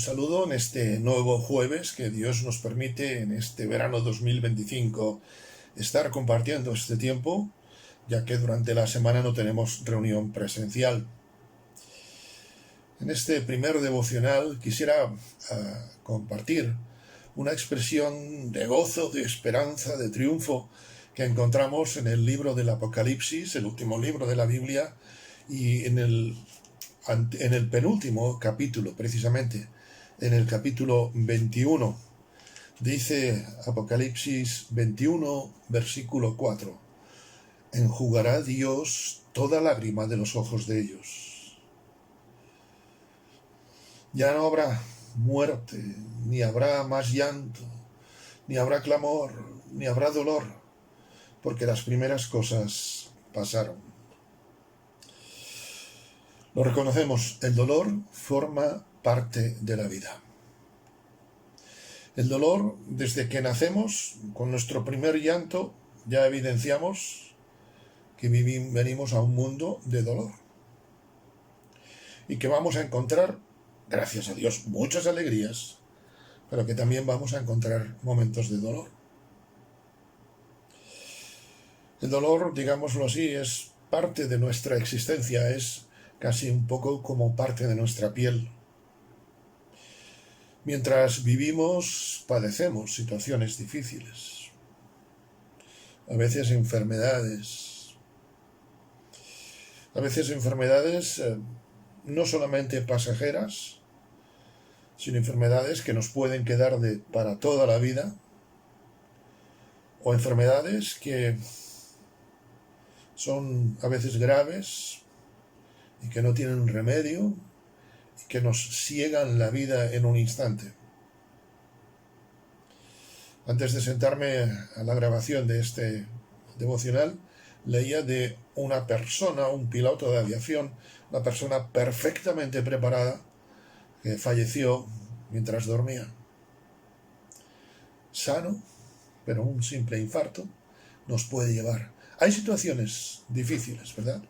saludo en este nuevo jueves que Dios nos permite en este verano 2025 estar compartiendo este tiempo, ya que durante la semana no tenemos reunión presencial. En este primer devocional quisiera compartir una expresión de gozo, de esperanza, de triunfo que encontramos en el libro del Apocalipsis, el último libro de la Biblia, y en el penúltimo capítulo, precisamente, en el capítulo 21, dice Apocalipsis 21, versículo 4, enjugará Dios toda lágrima de los ojos de ellos. Ya no habrá muerte, ni habrá más llanto, ni habrá clamor, ni habrá dolor, porque las primeras cosas pasaron. Lo reconocemos, el dolor forma parte de la vida. El dolor, desde que nacemos, con nuestro primer llanto, ya evidenciamos que venimos a un mundo de dolor. Y que vamos a encontrar, gracias a Dios, muchas alegrías, pero que también vamos a encontrar momentos de dolor. El dolor, digámoslo así, es parte de nuestra existencia, es casi un poco como parte de nuestra piel. Mientras vivimos, padecemos situaciones difíciles, a veces enfermedades no solamente pasajeras, sino enfermedades que nos pueden quedar para toda la vida, o enfermedades que son a veces graves y que no tienen remedio y que nos ciegan la vida en un instante. Antes de sentarme a la grabación de este devocional, leía de una persona, un piloto de aviación, una persona perfectamente preparada, que falleció mientras dormía. Sano, pero un simple infarto nos puede llevar. Hay situaciones difíciles, ¿verdad?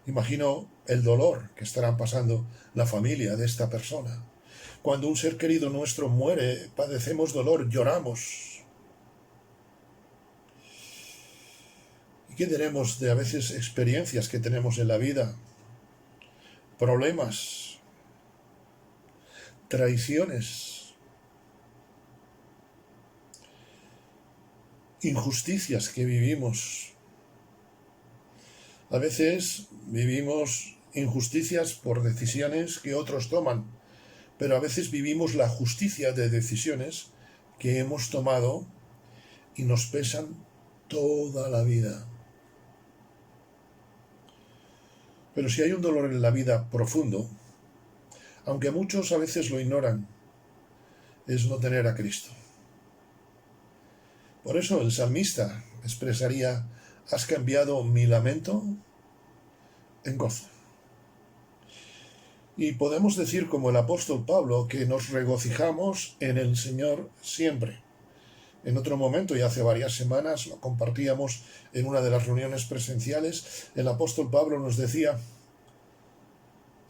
Imagino el dolor que estarán pasando la familia de esta persona. Cuando un ser querido nuestro muere, padecemos dolor, lloramos. ¿Y qué tenemos de a veces experiencias que tenemos en la vida? Problemas, traiciones, injusticias que vivimos. A veces vivimos injusticias por decisiones que otros toman, pero a veces vivimos la justicia de decisiones que hemos tomado y nos pesan toda la vida. Pero si hay un dolor en la vida profundo, aunque muchos a veces lo ignoran, es no tener a Cristo. Por eso el salmista expresaría: has cambiado mi lamento en gozo. Y podemos decir como el apóstol Pablo que nos regocijamos en el Señor siempre. En otro momento, y hace varias semanas, lo compartíamos en una de las reuniones presenciales, el apóstol Pablo nos decía: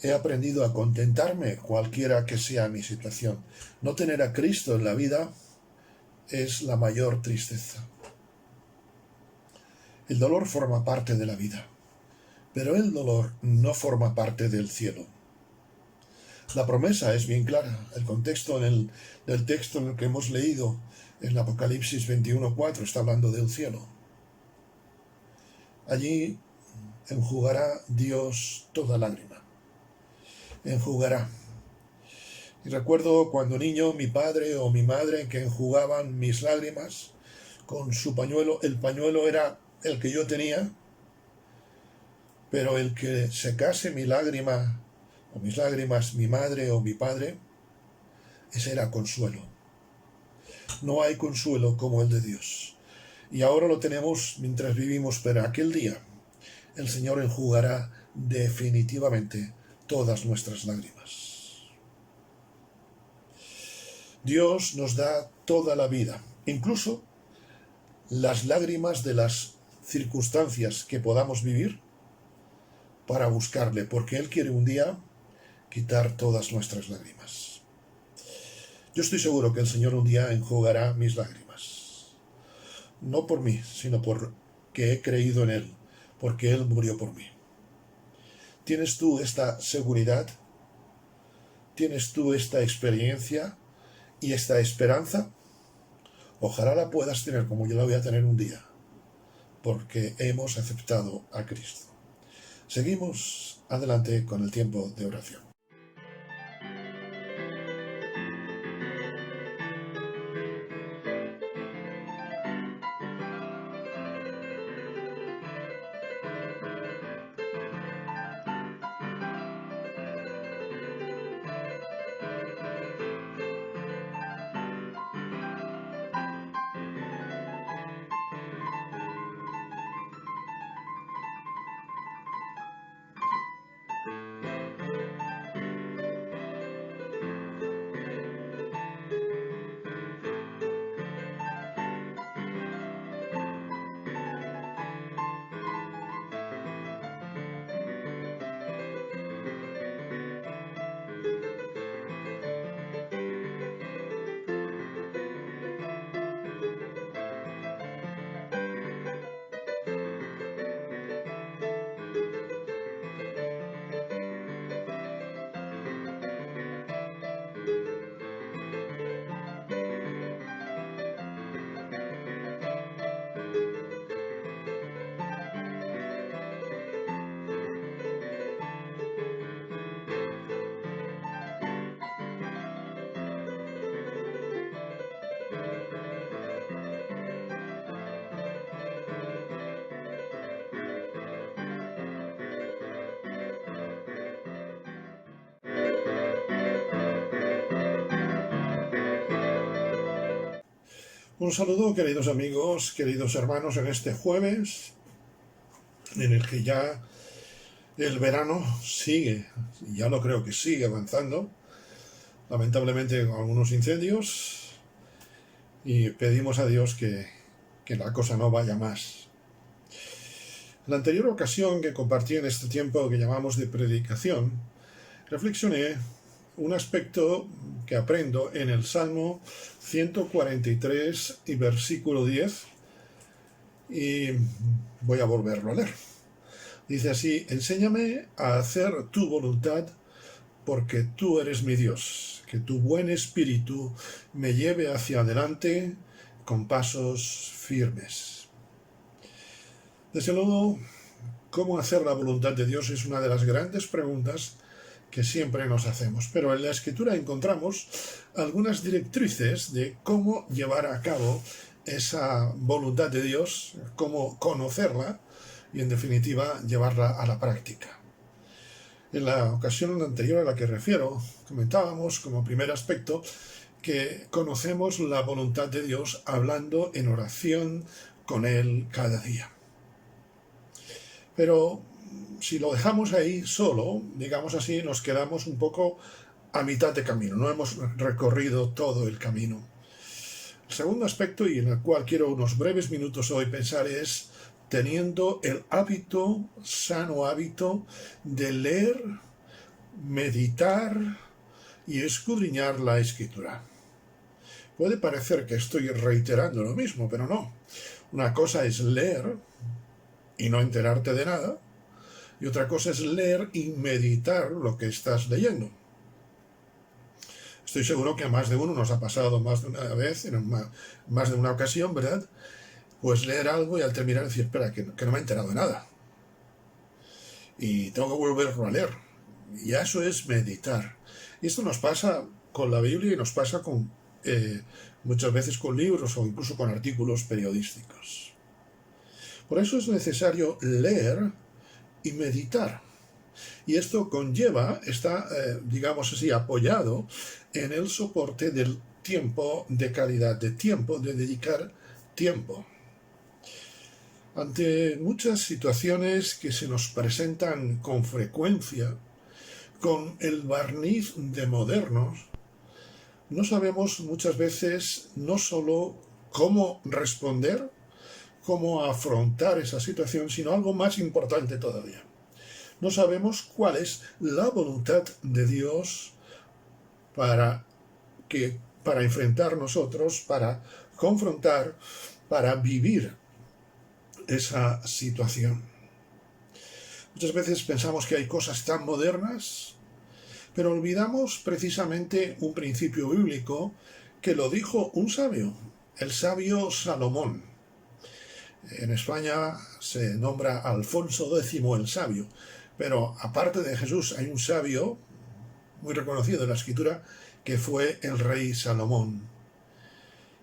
he aprendido a contentarme cualquiera que sea mi situación. No tener a Cristo en la vida es la mayor tristeza. El dolor forma parte de la vida, pero el dolor no forma parte del cielo. La promesa es bien clara. El contexto del texto en el que hemos leído en Apocalipsis 21:4 está hablando del cielo. Allí enjugará Dios toda lágrima. Enjugará. Y recuerdo cuando niño mi padre o mi madre que enjugaban mis lágrimas con su pañuelo. El pañuelo era el que yo tenía, pero el que secase mi lágrima o mis lágrimas, mi madre o mi padre, ese era consuelo. No hay consuelo como el de Dios. Y ahora lo tenemos mientras vivimos, pero aquel día el Señor enjugará definitivamente todas nuestras lágrimas. Dios nos da toda la vida, incluso las lágrimas de las circunstancias que podamos vivir, para buscarle, porque Él quiere un día quitar todas nuestras lágrimas. Yo estoy seguro que el Señor un día enjugará mis lágrimas. No por mí, sino porque he creído en Él, porque Él murió por mí. ¿Tienes tú esta seguridad? ¿Tienes tú esta experiencia y esta esperanza? Ojalá la puedas tener como yo la voy a tener un día, porque hemos aceptado a Cristo. Seguimos adelante con el tiempo de oración. Un saludo, queridos amigos, queridos hermanos, en este jueves, en el que ya el verano sigue, ya lo creo que sigue avanzando, lamentablemente con algunos incendios, y pedimos a Dios que la cosa no vaya más. En la anterior ocasión que compartí en este tiempo que llamamos de predicación, reflexioné un aspecto que aprendo en el Salmo 143 y versículo 10, y voy a volverlo a leer. Dice así: enséñame a hacer tu voluntad, porque tú eres mi Dios, que tu buen espíritu me lleve hacia adelante con pasos firmes. Desde luego, ¿cómo hacer la voluntad de Dios? Es una de las grandes preguntas que siempre nos hacemos, pero en la Escritura encontramos algunas directrices de cómo llevar a cabo esa voluntad de Dios, cómo conocerla y, en definitiva, llevarla a la práctica. En la ocasión anterior a la que refiero, comentábamos como primer aspecto que conocemos la voluntad de Dios hablando en oración con Él cada día. Pero si lo dejamos ahí solo, digamos así, nos quedamos un poco a mitad de camino, no hemos recorrido todo el camino. El segundo aspecto, y en el cual quiero unos breves minutos hoy pensar, es teniendo el sano hábito de leer, meditar y escudriñar la Escritura. Puede parecer que estoy reiterando lo mismo, pero no. Una cosa es leer y no enterarte de nada, y otra cosa es leer y meditar lo que estás leyendo. Estoy seguro que a más de uno nos ha pasado más de una vez, más de una ocasión, ¿verdad? Pues leer algo y al terminar decir, espera, que no me he enterado de nada. Y tengo que volverlo a leer. Y eso es meditar. Y esto nos pasa con la Biblia y nos pasa muchas veces con libros o incluso con artículos periodísticos. Por eso es necesario leer y meditar. Y esto está, digamos así, apoyado en el soporte del tiempo de calidad, de tiempo, de dedicar tiempo. Ante muchas situaciones que se nos presentan con frecuencia, con el barniz de modernos, no sabemos muchas veces no solo cómo responder, cómo afrontar esa situación, sino algo más importante todavía. No sabemos cuál es la voluntad de Dios para enfrentar nosotros, para confrontar, para vivir esa situación. Muchas veces pensamos que hay cosas tan modernas, pero olvidamos precisamente un principio bíblico que lo dijo un sabio, el sabio Salomón. En España se nombra Alfonso X el sabio, pero aparte de Jesús hay un sabio muy reconocido en la Escritura que fue el rey Salomón.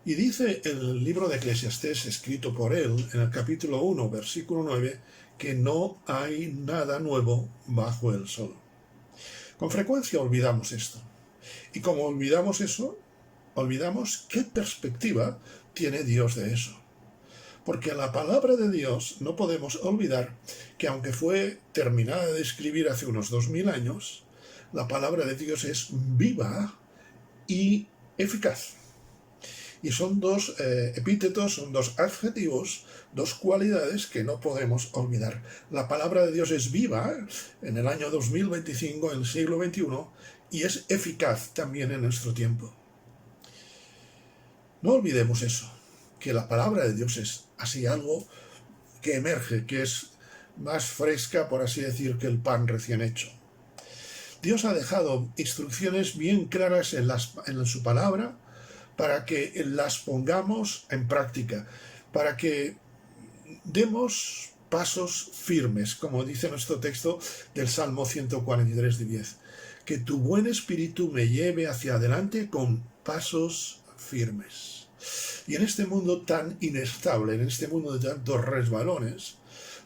Y dice el libro de Eclesiastés, escrito por él, en el capítulo 1, versículo 9, que no hay nada nuevo bajo el sol. Con frecuencia olvidamos esto. Y como olvidamos eso, olvidamos qué perspectiva tiene Dios de eso. Porque la palabra de Dios no podemos olvidar que aunque fue terminada de escribir hace unos 2000 años, la palabra de Dios es viva y eficaz. Y son dos epítetos, son dos adjetivos, dos cualidades que no podemos olvidar. La palabra de Dios es viva en el año 2025, en el siglo XXI, y es eficaz también en nuestro tiempo. No olvidemos eso, que la palabra de Dios es así algo que emerge, que es más fresca, por así decir, que el pan recién hecho. Dios ha dejado instrucciones bien claras en su palabra para que las pongamos en práctica, para que demos pasos firmes, como dice nuestro texto del Salmo 143:10. Que tu buen espíritu me lleve hacia adelante con pasos firmes. Y en este mundo tan inestable, en este mundo de tantos resbalones,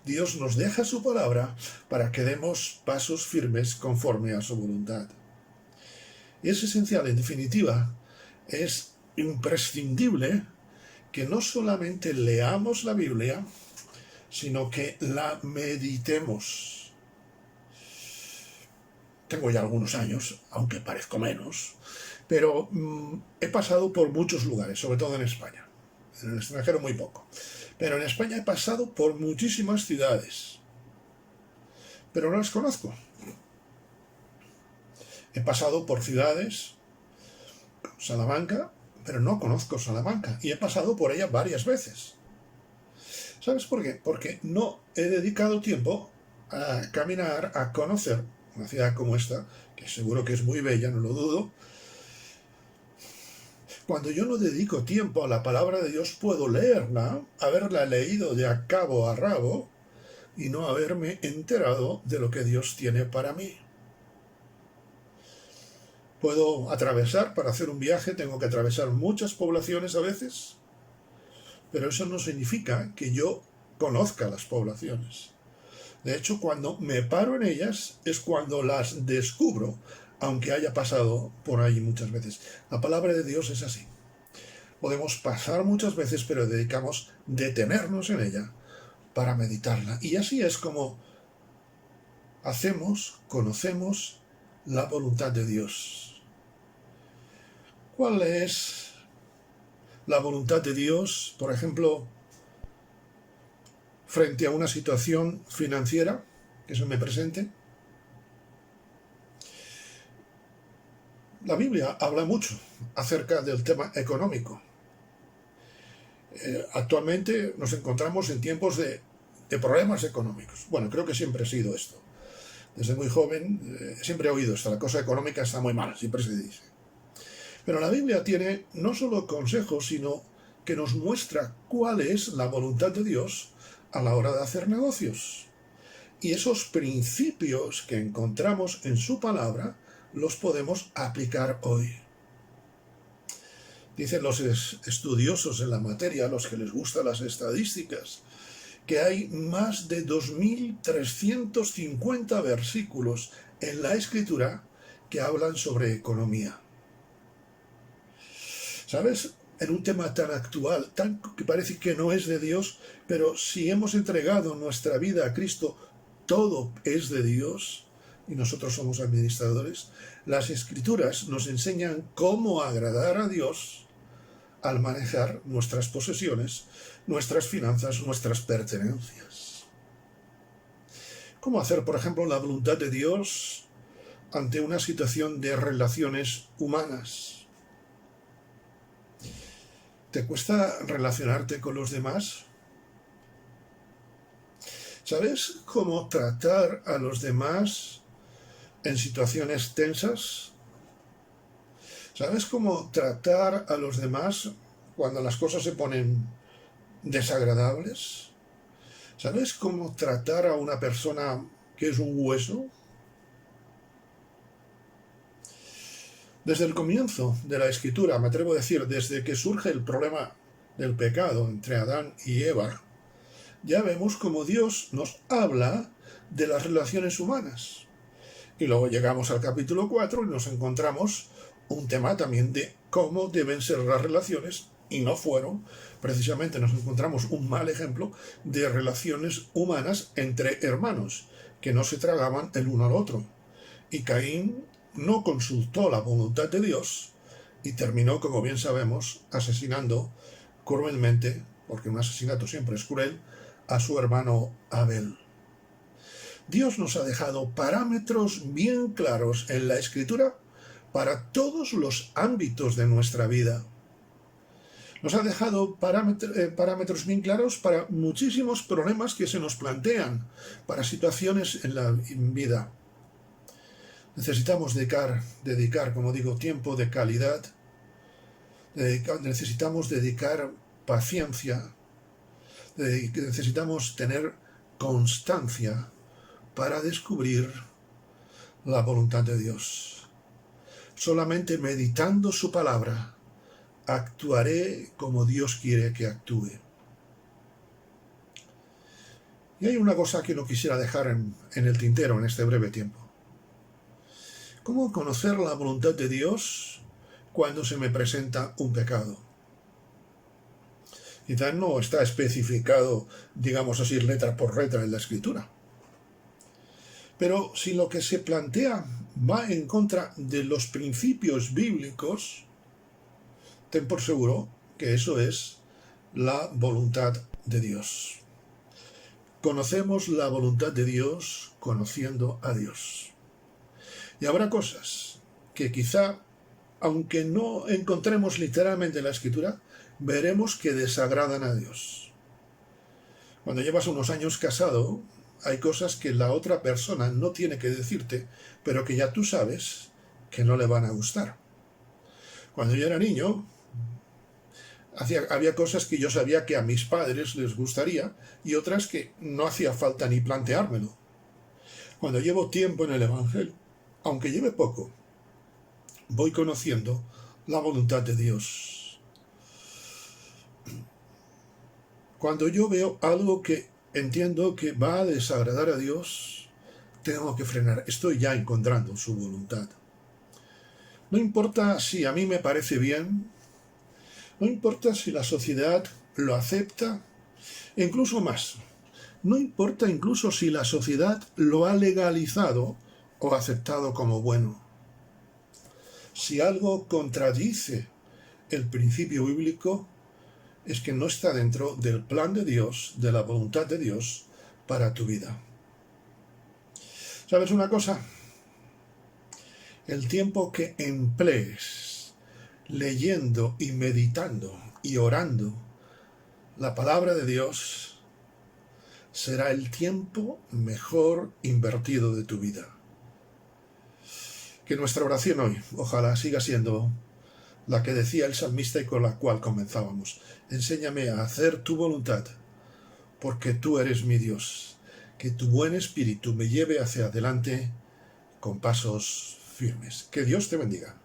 Dios nos deja su palabra para que demos pasos firmes conforme a su voluntad. Y es esencial, en definitiva, es imprescindible que no solamente leamos la Biblia, sino que la meditemos. Tengo ya algunos años, aunque parezco menos, pero he pasado por muchos lugares, sobre todo en España. En el extranjero muy poco. Pero en España he pasado por muchísimas ciudades, pero no las conozco. He pasado por ciudades, Salamanca, pero no conozco Salamanca, y he pasado por ella varias veces. ¿Sabes por qué? Porque no he dedicado tiempo a caminar, a conocer una ciudad como esta, que seguro que es muy bella, no lo dudo. Cuando yo no dedico tiempo a la palabra de Dios, puedo leerla, haberla leído de cabo a rabo, y no haberme enterado de lo que Dios tiene para mí. Puedo atravesar, para hacer un viaje tengo que atravesar muchas poblaciones a veces, pero eso no significa que yo conozca las poblaciones. De hecho, cuando me paro en ellas es cuando las descubro, aunque haya pasado por ahí muchas veces. La palabra de Dios es así. Podemos pasar muchas veces, pero dedicamos detenernos en ella para meditarla. Y así es como conocemos la voluntad de Dios. ¿Cuál es la voluntad de Dios, por ejemplo, frente a una situación financiera que se me presente? La Biblia habla mucho acerca del tema económico. Actualmente nos encontramos en tiempos de problemas económicos. Bueno, creo que siempre ha sido esto. Desde muy joven siempre he oído esto, la cosa económica está muy mal, siempre se dice. Pero la Biblia tiene no solo consejos, sino que nos muestra cuál es la voluntad de Dios a la hora de hacer negocios. Y esos principios que encontramos en su palabra los podemos aplicar hoy. Dicen los estudiosos en la materia, los que les gustan las estadísticas, que hay más de 2350 versículos en la Escritura que hablan sobre economía. ¿Sabes? En un tema tan actual, tan que parece que no es de Dios, pero si hemos entregado nuestra vida a Cristo, todo es de Dios y nosotros somos administradores. Las Escrituras nos enseñan cómo agradar a Dios al manejar nuestras posesiones, nuestras finanzas, nuestras pertenencias. ¿Cómo hacer, por ejemplo, la voluntad de Dios ante una situación de relaciones humanas? ¿Te cuesta relacionarte con los demás? ¿Sabes cómo tratar a los demás en situaciones tensas? ¿Sabes cómo tratar a los demás cuando las cosas se ponen desagradables? ¿Sabes cómo tratar a una persona que es un hueso? Desde el comienzo de la escritura, me atrevo a decir, desde que surge el problema del pecado entre Adán y Eva, ya vemos cómo Dios nos habla de las relaciones humanas. Y luego llegamos al capítulo 4 y nos encontramos un tema también de cómo deben ser las relaciones, y no fueron. Precisamente nos encontramos un mal ejemplo de relaciones humanas entre hermanos, que no se tragaban el uno al otro. Y Caín no consultó la voluntad de Dios y terminó, como bien sabemos, asesinando cruelmente, porque un asesinato siempre es cruel, a su hermano Abel. Dios nos ha dejado parámetros bien claros en la Escritura para todos los ámbitos de nuestra vida. Nos ha dejado parámetros bien claros para muchísimos problemas que se nos plantean, para situaciones en la vida. Necesitamos dedicar, como digo, tiempo de calidad. Necesitamos dedicar paciencia. Necesitamos tener constancia para descubrir la voluntad de Dios. Solamente meditando su palabra, actuaré como Dios quiere que actúe. Y hay una cosa que no quisiera dejar en el tintero en este breve tiempo. ¿Cómo conocer la voluntad de Dios cuando se me presenta un pecado? Quizás no está especificado, digamos así, letra por letra en la Escritura. Pero si lo que se plantea va en contra de los principios bíblicos, ten por seguro que eso es la voluntad de Dios. Conocemos la voluntad de Dios conociendo a Dios. Y habrá cosas que quizá, aunque no encontremos literalmente en la Escritura, veremos que desagradan a Dios. Cuando llevas unos años casado, hay cosas que la otra persona no tiene que decirte, pero que ya tú sabes que no le van a gustar. Cuando yo era niño, había cosas que yo sabía que a mis padres les gustaría y otras que no hacía falta ni planteármelo. Cuando llevo tiempo en el Evangelio, aunque lleve poco, voy conociendo la voluntad de Dios. Cuando yo veo algo que entiendo que va a desagradar a Dios, tengo que frenar. Estoy ya encontrando su voluntad. No importa si a mí me parece bien, no importa si la sociedad lo acepta, e incluso más, no importa incluso si la sociedad lo ha legalizado o aceptado como bueno. Si algo contradice el principio bíblico, es que no está dentro del plan de Dios, de la voluntad de Dios para tu vida. ¿Sabes una cosa? El tiempo que emplees leyendo y meditando y orando la palabra de Dios será el tiempo mejor invertido de tu vida. Que nuestra oración hoy, ojalá siga siendo la que decía el salmista y con la cual comenzábamos. Enséñame a hacer tu voluntad, porque tú eres mi Dios. Que tu buen espíritu me lleve hacia adelante con pasos firmes. Que Dios te bendiga.